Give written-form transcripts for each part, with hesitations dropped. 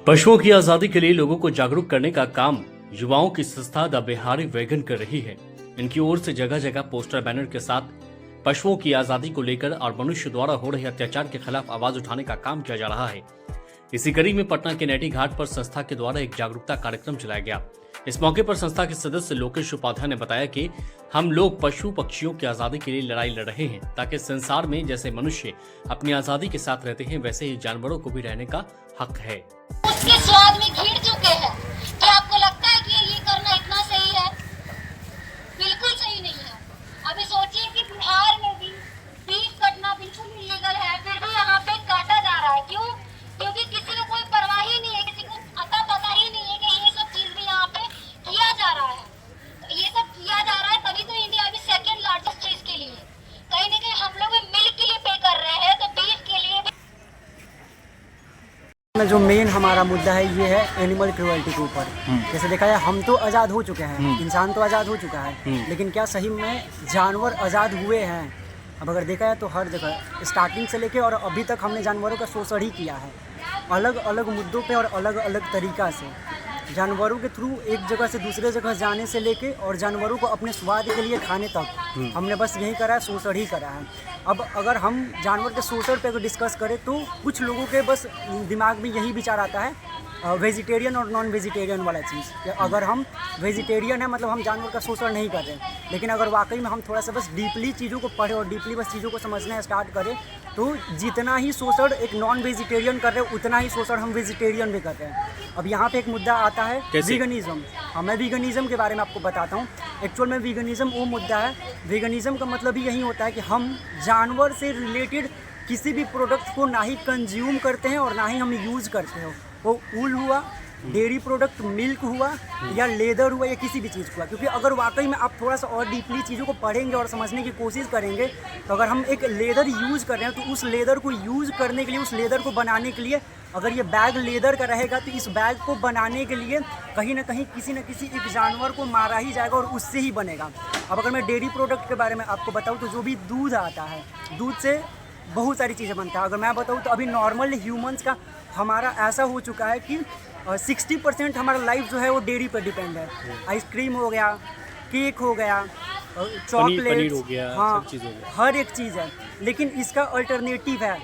पशुओं की आजादी के लिए लोगों को जागरूक करने का काम युवाओं की संस्था द बिहारी वैगन कर रही है। इनकी ओर से जगह जगह पोस्टर बैनर के साथ पशुओं की आजादी को लेकर और मनुष्य द्वारा हो रहे अत्याचार के खिलाफ आवाज उठाने का काम किया जा रहा है। इसी कड़ी में पटना के नैटी घाट पर संस्था के द्वारा एक जागरूकता कार्यक्रम चलाया गया। इस मौके पर संस्था के सदस्य लोकेश उपाध्याय ने बताया कि हम लोग पशु पक्षियों की आजादी के लिए लड़ाई लड़ रहे हैं ताकि संसार में जैसे मनुष्य अपनी आजादी के साथ रहते हैं वैसे ही जानवरों को भी रहने का हक है। उसके स्वाद में घिर चुके हैं। क्या आपको लगता है कि ये करना इतना सही है? बिल्कुल सही नहीं है। अभी सोचिए कि बिहार में भी बीफ कटना बिल्कुल इलीगल है, फिर भी यहाँ पे काटा जा रहा है। क्यों? क्योंकि किसी को कोई परवाह ही नहीं है, किसी को अता पता ही नहीं है कि ये सब चीज भी यहाँ पे किया जा रहा है। ये सब किया जा रहा है तभी तो इंडिया अभी सेकेंड लार्जेस्ट चीज के लिए, कहीं ना कहीं हम लोग मिल्क के लिए पे कर रहे हैं, तो बीफ के लिए भी में जो मेन हमारा मुद्दा है ये है एनिमल क्रूअल्टी के ऊपर। जैसे देखा जाए हम तो आज़ाद हो चुके हैं, इंसान तो आज़ाद हो चुका है, लेकिन क्या सही में जानवर आज़ाद हुए हैं? अब अगर देखा जाए तो हर जगह स्टार्टिंग से लेके और अभी तक हमने जानवरों का शोषण ही किया है, अलग अलग मुद्दों पे और अलग अलग तरीक़ा से। जानवरों के थ्रू एक जगह से दूसरे जगह जाने से लेके और जानवरों को अपने स्वाद के लिए खाने तक हमने बस यही करा है, शोषण ही करा है। अब अगर हम जानवर के शोषण पे अगर डिस्कस करें तो कुछ लोगों के बस दिमाग में यही विचार आता है वेजिटेरियन और नॉन वेजिटेरियन वाला चीज़। अगर हम वेजिटेरियन है मतलब हम जानवर का शोषण नहीं कर रहे हैं, लेकिन अगर वाकई में हम थोड़ा सा बस डीपली चीज़ों को पढ़ें और डीपली बस चीज़ों को समझना स्टार्ट करें तो जितना ही शोषण एक नॉन वेजिटेरियन कर रहे हैं उतना ही शोषण हम वेजिटेरियन भी कर रहे हैं। अब यहाँ पे एक मुद्दा आता है वीगनिज्म। मैं वीगनिज्म के बारे में आपको बताता हूँ। एक्चुअल में वीगनिज्म वो मुद्दा है, वीगनिज्म का मतलब ही यही होता है कि हम जानवर से रिलेटेड किसी भी प्रोडक्ट को ना ही कंज्यूम करते हैं और ना ही हम यूज़ करते हो। वो ऊल हुआ, डेयरी प्रोडक्ट, मिल्क हुआ या लेदर हुआ या किसी भी चीज़ हुआ। क्योंकि अगर वाकई में आप थोड़ा सा और डीपली चीज़ों को पढ़ेंगे और समझने की कोशिश करेंगे तो अगर हम एक लेदर यूज़ कर रहे हैं तो उस लेदर को यूज़ करने के लिए, उस लेदर को बनाने के लिए अगर ये बैग लेदर का रहेगा तो इस बैग को बनाने के लिए कहीं ना कहीं किसी न किसी एक जानवर को मारा ही जाएगा और उससे ही बनेगा। अब अगर मैं डेयरी प्रोडक्ट के बारे में आपको बताऊँ तो जो भी दूध आता है, दूध से बहुत सारी चीज़ें बनता है। अगर मैं बताऊँ तो अभी नॉर्मल ह्यूमंस का हमारा ऐसा हो चुका है कि 60% हमारा लाइफ जो है वो डेयरी पर डिपेंड है। आइसक्रीम हो गया, केक हो गया, चॉकलेट हो गया, हाँ, सब चीज़ हो गया। हर एक चीज़ है। लेकिन इसका अल्टरनेटिव है,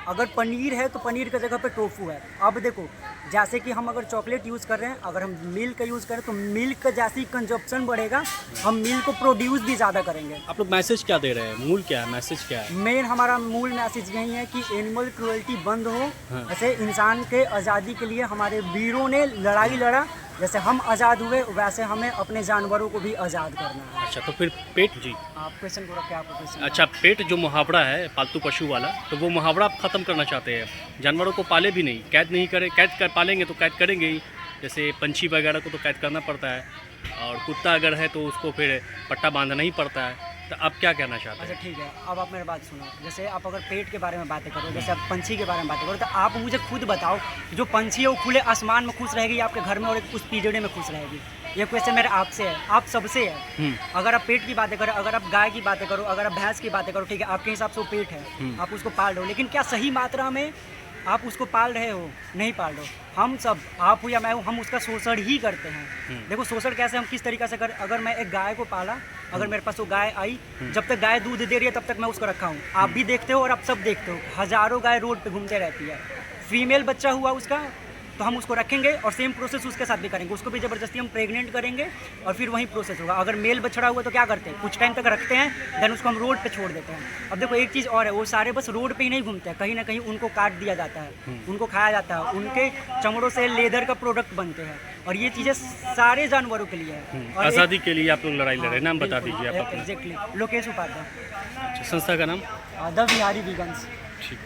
अगर पनीर है तो पनीर की जगह पे टोफू है। अब देखो जैसे कि हम अगर चॉकलेट यूज़ कर रहे हैं, अगर हम मिल्क का यूज़ करें तो मिल्क का जैसे ही कंजप्शन बढ़ेगा हम मिल्क को प्रोड्यूस भी ज़्यादा करेंगे। आप लोग मैसेज क्या दे रहे हैं? मूल क्या है, मैसेज क्या है? मेन हमारा मूल मैसेज यही है कि एनिमल क्रूअल्टी बंद हो। हाँ। ऐसे इंसान के आज़ादी के लिए हमारे वीरों ने लड़ाई लड़ा, जैसे हम आज़ाद हुए वैसे हमें अपने जानवरों को भी आज़ाद करना है। अच्छा, तो फिर पेट जी, आप क्वेश्चन को रखें, आपको क्वेश्चन। अच्छा पेट जो मुहावरा है पालतू पशु वाला, तो वो मुहावरा आप ख़त्म करना चाहते हैं। जानवरों को पाले भी नहीं, कैद नहीं करें, कैद कर पालेंगे तो कैद करेंगे ही। जैसे पंछी वगैरह को तो कैद करना पड़ता है और कुत्ता अगर है तो उसको फिर पट्टा बांधना ही पड़ता है। तो आप क्या कहना चाहते हैं? अच्छा ठीक है, अब आप मेरी बात सुनो। जैसे आप अगर पेट के बारे में बातें करो, जैसे आप पंछी के बारे में बातें करो, तो आप मुझे खुद बताओ जो पंछी है वो खुले आसमान में खुश रहेगी, आपके घर में और उस पिंजड़े में खुश रहेगी? ये क्वेश्चन मेरे आपसे है, आप सबसे है। अगर आप पेट की बातें करो, अगर आप गाय की बातें करो, अगर आप भैंस की बातें करो, ठीक है आपके हिसाब से वो पेट है, आप उसको पाल रहे हो, लेकिन क्या सही मात्रा में आप उसको पाल रहे हो? नहीं पाल रहे हो। हम सब, आप हो या मैं हूँ, हम उसका शोषण ही करते हैं। देखो शोषण कैसे, हम किस तरीक़े से कर, अगर मैं एक गाय को पाला, अगर मेरे पास वो गाय आई, जब तक गाय दूध दे रही है तब तक मैं उसको रखा हूँ। आप भी देखते हो और आप सब देखते हो, हज़ारों गाय रोड पे घूमते रहती है। फीमेल बच्चा हुआ उसका तो हम उसको रखेंगे और सेम प्रोसेस उसके साथ भी करेंगे, उसको भी ज़बरदस्ती हम प्रेग्नेंट करेंगे और फिर वही प्रोसेस होगा। अगर मेल बछड़ा हुआ तो क्या करते हैं, कुछ टाइम तक रखते हैं, देन उसको हम रोड पे छोड़ देते हैं। अब देखो एक चीज़ और है, वो सारे बस रोड पे ही नहीं घूमते हैं, कहीं ना कहीं उनको काट दिया जाता है, उनको खाया जाता है, उनके चमड़ों से लेदर का प्रोडक्ट बनते हैं और ये चीज़ें सारे जानवरों के लिए है। और आज़ादी के लिए आप लोग लड़ाई लड़ रहे हैं, नाम बता दीजिए आप अपना। एग्जैक्टली, लोकेश उपाध्याय, अच्छा, संस्था का नाम? The Bihari vegans. ठीक।